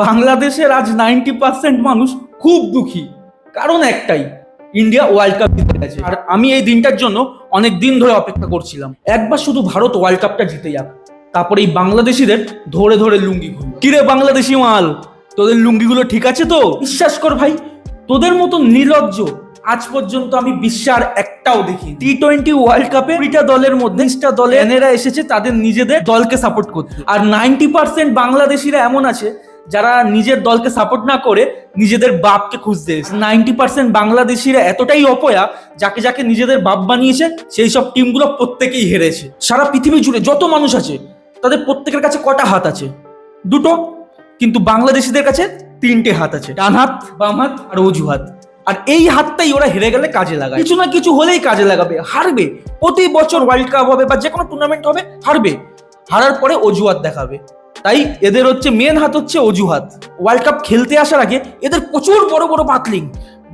বাংলাদেশের আজ 90% মানুষ খুব দুঃখী, কারণ একটাই, ইন্ডিয়া ওয়ার্ল্ড কাপ জিতে গেছে। আর আমি এই দিনটার জন্য অনেক দিন ধরে অপেক্ষা করছিলাম, একবার শুধু ভারত ওয়ার্ল্ড কাপটা জিতে যাক, তারপরে এই বাংলাদেশিদের ধরে ধরে লুঙ্গি খুলব। কিরে বাংলাদেশি মাল, তোদের লুঙ্গিগুলো ঠিক আছে তো? বিশ্বাস কর ভাই, তোদের মতো নির্লজ্জ আজ পর্যন্ত আমি বিশ্বের একটাও দেখি। টি-20 ওয়ার্ল্ড কাপে 20টা দলের মধ্যে 20টা দলে এনেরা এসেছে তাদের নিজেদের দলকে সাপোর্ট করতে, আর 90% বাংলাদেশিরা এমন আছে যারা নিজের দলকে সাপোর্ট না করে নিজেদের বাপকে খুঁজতে এসেছে। 90% বাংলাদেশিরা এতটাই অপয়া, যাকে যাকে নিজেদের বাপ বানিয়েছে সেই সব টিমগুলো প্রত্যেকেই হেরেছে। সারা পৃথিবী জুড়ে যত মানুষ আছে তাদের প্রত্যেকের কাছে কটা হাত আছে? দুটো। কিন্তু বাংলাদেশিদের কাছে 3টে হাত আছে, ডান হাত, বাম হাত আর অজুহাত। আর এই হাতটাই ওরা হেরে গেলে কাজে লাগায়, কিছু না কিছু হলেই কাজে লাগাবে। হারবে, প্রতি বছর ওয়ার্ল্ড কাপ হবে বা যে কোনো টুর্নামেন্ট হবে, হারবে, হারার পরে অজুহাত দেখাবে। তাই এদের হচ্ছে মেন হাত হচ্ছে অজুহাত। ওয়ার্ল্ড কাপ খেলতে আসার আগে এদের প্রচুর বড় বড় পাতলিং,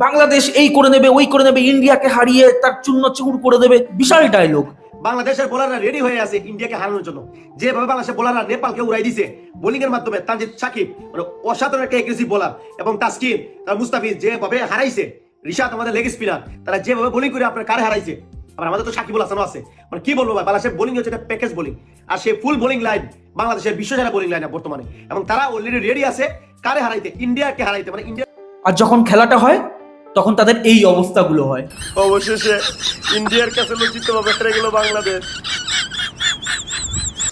বাংলাদেশ এই করে নেবে, ওই করে নেবে, ইন্ডিয়াকে হারিয়ে তার চূর্ণ চুর করে দেবে, বিশাল ডায়লগ। বাংলাদেশের বোলাররা রেডি হয়ে আছে ইন্ডিয়াকে হারানোর জন্য। যেভাবে বাংলাদেশের বোলাররা নেপালকে উড়াই দিছে বোলিং এর মাধ্যমে, তানজিদ সাকিব মানে অসাধারণ একটা এগ্রেসিভ বোলার, এবং তাসকিন তার মুস্তাফিজ যেভাবে হারাইছে, রিশাদ আমাদের লেগ স্পিনার, তারা যেভাবে বোলিং করে আপনার কারে হারাইছে। আবার আমাদের তো সাকিবুল হাসানও আছে, মানে কি বলবো ভাই, বাংলাদেশের বোলিং হচ্ছে একটা প্যাকেজ বোলিং, আর সে ফুল বোলিং লাইন বাংলাদেশের বিশ্বসেরা বোলিং লাইন বর্তমানে, এবং তারা অলরেডি রেডি আছে কারে হারাইতে, ইন্ডিয়াকে হারাইতে, মানে ইন্ডিয়া। আর যখন খেলাটা হয় তখন তাদের এই অবস্থাগুলো হয়। অবশেষে ইন্ডিয়ার কাছে লজ্জিতভাবে হেরে গেল বাংলাদেশ।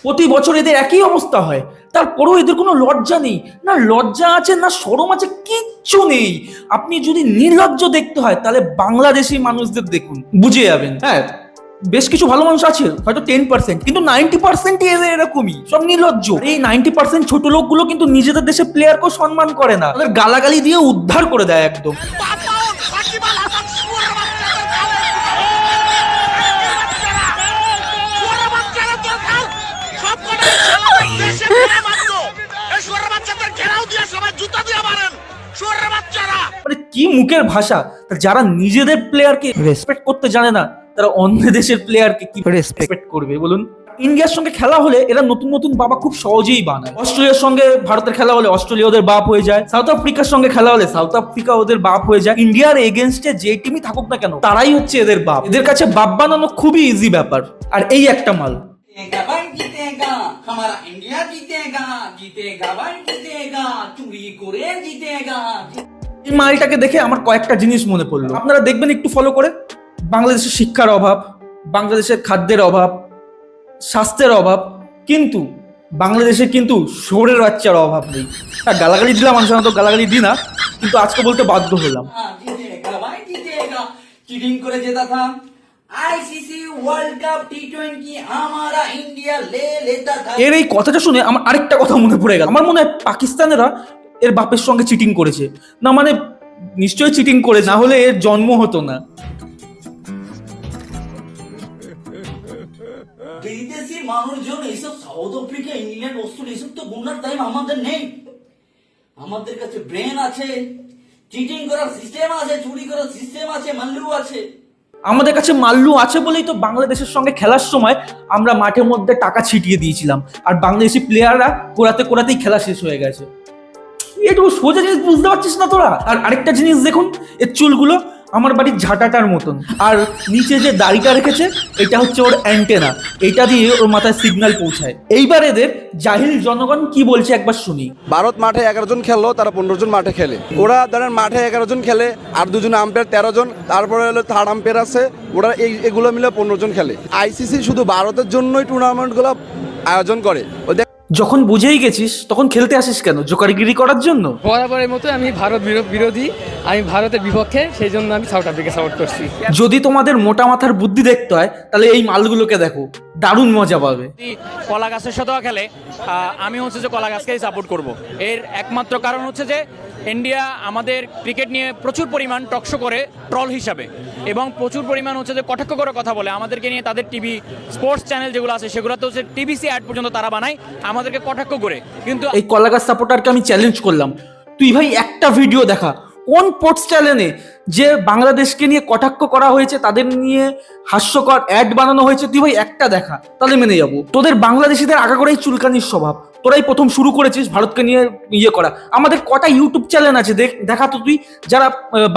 প্রতি বছর এদের একই অবস্থা হয়, তারপরেও এদের কোনো লজ্জা নেই, না লজ্জা আছে না শরম আছে, কিচ্ছু নেই। আপনি যদি নির্লজ্জ দেখতে হয় তাহলে বাংলাদেশি মানুষদের দেখুন, বুঝে যাবেন। হ্যাঁ, বেশ কিছু ভালো মানুষ আছে, হয়তো 10%, কিন্তু 90% এদের এরকমই, সব নির্লজ্জ। এই 90% ছোট লোকগুলো কিন্তু নিজেদের দেশে প্লেয়ারকেও সম্মান করে না, তাদের গালাগালি দিয়ে উদ্ধার করে দেয় একদম। মানে কি মুখের ভাষা! যারা নিজেদের প্লেয়ারকে রেসপেক্ট করতে জানে না, তারা অন্য দেশের প্লেয়ারকে কি রেসপেক্ট করবে বলুন? ইন্ডিয়ার সঙ্গে খেলা হলে এরা নতুন নতুন বাবা খুব সহজেই বানায়। অস্ট্রেলিয়ার সঙ্গে ভারতের খেলা হলে অস্ট্রেলিয়া ওদের বাপ হয়ে যায়, সাউথ আফ্রিকার সঙ্গে খেলা হলে সাউথ আফ্রিকা ওদের বাপ হয়ে যায়। ইন্ডিয়ার এগেনস্টে যে টিমই থাকুক না কেন, তারাই হচ্ছে এদের বাপ। এদের কাছে বাপ বানানো খুবই ইজি ব্যাপার। আর এই একটা মাল, हमारा इंडिया जीतेगा, जीतेगा भाई जीतेगा, चुरी করে জিতেগা। এই মালটাকে দেখে আমার কয়েকটা জিনিস মনে পড়লো, আপনারা দেখবেন একটু ফলো করে। বাংলাদেশের শিক্ষার অভাব, বাংলাদেশের খাদ্যের অভাব, স্বাস্থ্যের অভাব, কিন্তু বাংলাদেশে কিন্তু শোরের বাচ্চার অভাব নেই। গালাগালি দিলাম, আমি সাধারণত গালাগালি দিই না, কিন্তু আজকে বলতে বাধ্য হলাম। জিতেগা ভাই জিতেগা, চিটিং করে জেতা থা আইসিসি ওয়ার্ল্ড কাপ টি20 हमारा इंडिया ले लेता था। এর এই কথাটা শুনে আমার আরেকটা কথা মনে পড়ে গেল। আমার মনে হয় পাকিস্তানেরা এর বাপের সঙ্গে চিটিং করেছে, না মানে নিশ্চয়ই চিটিং করে, না হলে এর জন্ম হতো না। বিদেশি মানুষজন এইসব সাউথ আফ্রিকা, ইংল্যান্ড, অস্ট্রেলিয়া এইসব তো গুনার টাইম আমাদের নেই। আমাদের কাছে ব্রেন আছে, চিটিং করার সিস্টেম আছে, চুরি করার সিস্টেম আছে, মাল্লু আছে। আমাদের কাছে মাল্লু আছে বলেই তো বাংলাদেশের সঙ্গে খেলার সময় আমরা মাঠের মধ্যে টাকা ছিটিয়ে দিয়েছিলাম, আর বাংলাদেশি প্লেয়াররা কোরাতে কোরাতেই খেলা শেষ হয়ে গেছে। এটুকু সোজা জিনিস বুঝতে পারছিস না তোরা? আর আরেকটা জিনিস দেখুন, এর চুলগুলো আমার বাড়ির ঝাঁটাটার মতন, আর নিচে যে দাড়িটা রেখেছে এটা হচ্ছে ওর অ্যান্টেনা, এটা দিয়ে ওর মাথায় সিগন্যাল পৌঁছায়। এইবার এদের জাহিল জনগণ কি বলছে একবার শুনি। ভারত মাঠে 11 জন খেললো, তারা 15 জন মাঠে খেলে। ওরা ধরেন মাঠে 11 জন খেলে, আর 2 জন আম্পায়ার 13 জন, তারপরে হলো থার্ড আম্পায়ার আছে, ওরা এগুলো মিলে 15 জন খেলে। আইসিসি শুধু ভারতের জন্যই টুর্নামেন্টগুলো আয়োজন করে। যখন বুঝেই গেছিস তখন খেলতে আসিস কেন? জোকারিগিরি করার জন্য? বরাবরের মতো আমি ভারত বিরোধী, আমি ভারতের বিপক্ষে, সেই জন্য আমি সাউথ আফ্রিকা সাপোর্ট করছি। যদি তোমাদের মোটা মাথার বুদ্ধি দেখতে হয় তাহলে এই মালগুলোকে দেখো, দারুণ মজা পাবে। কলা গাছের সাথেও খেলে, আমি হচ্ছে যে কলা গাছকেই সাপোর্ট করব। এর একমাত্র কারণ হচ্ছে যে ইন্ডিয়া আমাদের ক্রিকেট নিয়ে প্রচুর পরিমাণ টকশো করে ট্রল হিসাবে, এবং প্রচুর পরিমাণ হচ্ছে যে কটাক্ষ করে কথা বলে আমাদেরকে নিয়ে। তাদের টিভি স্পোর্টস চ্যানেল যেগুলো আছে সেগুলোতে হচ্ছে টিভিসি অ্যাড পর্যন্ত তারা বানায় আমাদেরকে কটাক্ষ করে। কিন্তু এই কলাগাছ সাপোর্টারকে আমি চ্যালেঞ্জ করলাম, তুই ভাই একটা ভিডিও দেখা, কোন স্পোর্টস চ্যানেলে যে বাংলাদেশকে নিয়ে কটাক্ষ করা হয়েছে, তাদের নিয়ে হাস্যকর অ্যাড বানানো হয়েছে, তুই ভাই একটা দেখা, তাহলে মেনে যাবো। তোদের বাংলাদেশিদের আগাগোড়াই চুলকানির স্বভাব, তোরাই প্রথম শুরু করেছিস ভারতকে নিয়ে ইয়ে করা। আমাদের কটা ইউটিউব চ্যানেল আছে দেখা তো তুই, যারা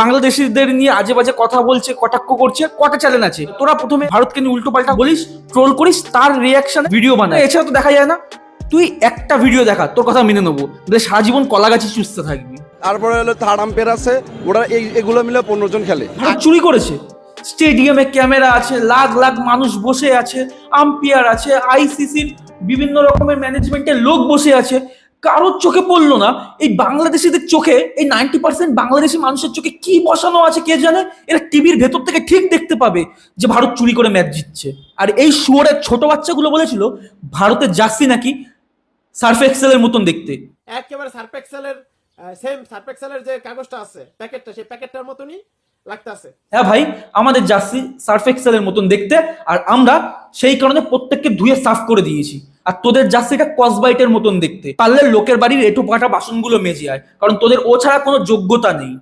বাংলাদেশিদের নিয়ে আজে বাজে কথা বলছে, কটাক্ষ করছে, কটা চ্যানেল আছে? তোরা প্রথমে ভারতকে নিয়ে উল্টো পাল্টা বলিস, ট্রোল করিস, তার রিয়াকশন ভিডিও বানায়, এছাড়া তো দেখা যায় না। তুই একটা ভিডিও দেখা, তোর কথা মেনে নেবো, সারা জীবন কলা গাছে চুষতে থাকবি। তারপরে হলো থার্ড আম্পায়ার আছে, ওরা এগুলো মিলে 15 জন খেলে। ভারত চুরি করেছে, স্টেডিয়ামে ক্যামেরা আছে, লাখ লাখ মানুষ বসে আছে, আম্পায়ার আছে, আইসিসির বিভিন্ন রকমের ম্যানেজমেন্টের লোক বসে আছে, কারোর চোখে পড়লো না। এই বাংলাদেশিদের চোখে, এই 90% বাংলাদেশি মানুষের চোখে কি বসানো আছে কে জানে। এরা টিভির ভেতর থেকে ঠিক দেখতে পাবে যে ভারত চুরি করে ম্যাচ জিতছে। আর এই শুয়োরের ছোট বাচ্চাগুলো বলেছিল ভারতের জার্সি নাকি সার্ফ এক্সেলের মতন দেখতে। একেবারে সার্ফ এক্সেলের সেম সার্ফ এক্সেলের যে কাগজটা আছে প্যাকেটটা, সেই প্যাকেটটার মতনই লাগতেছে। হ্যাঁ ভাই, আমাদের জার্সি সার্ফ এক্সেলের মতন দেখতে, আর আমরা সেই কারণে প্রত্যেককে ধুয়ে সাফ করে দিয়েছি। আর তোদের জার্সিটা কসবাইটের মতন দেখতে, পারলে লোকের বাড়ির এঁটো পাটা বাসনগুলো মেজে আয়, কারণ তোদের ও ছাড়া কোনো যোগ্যতা নেই।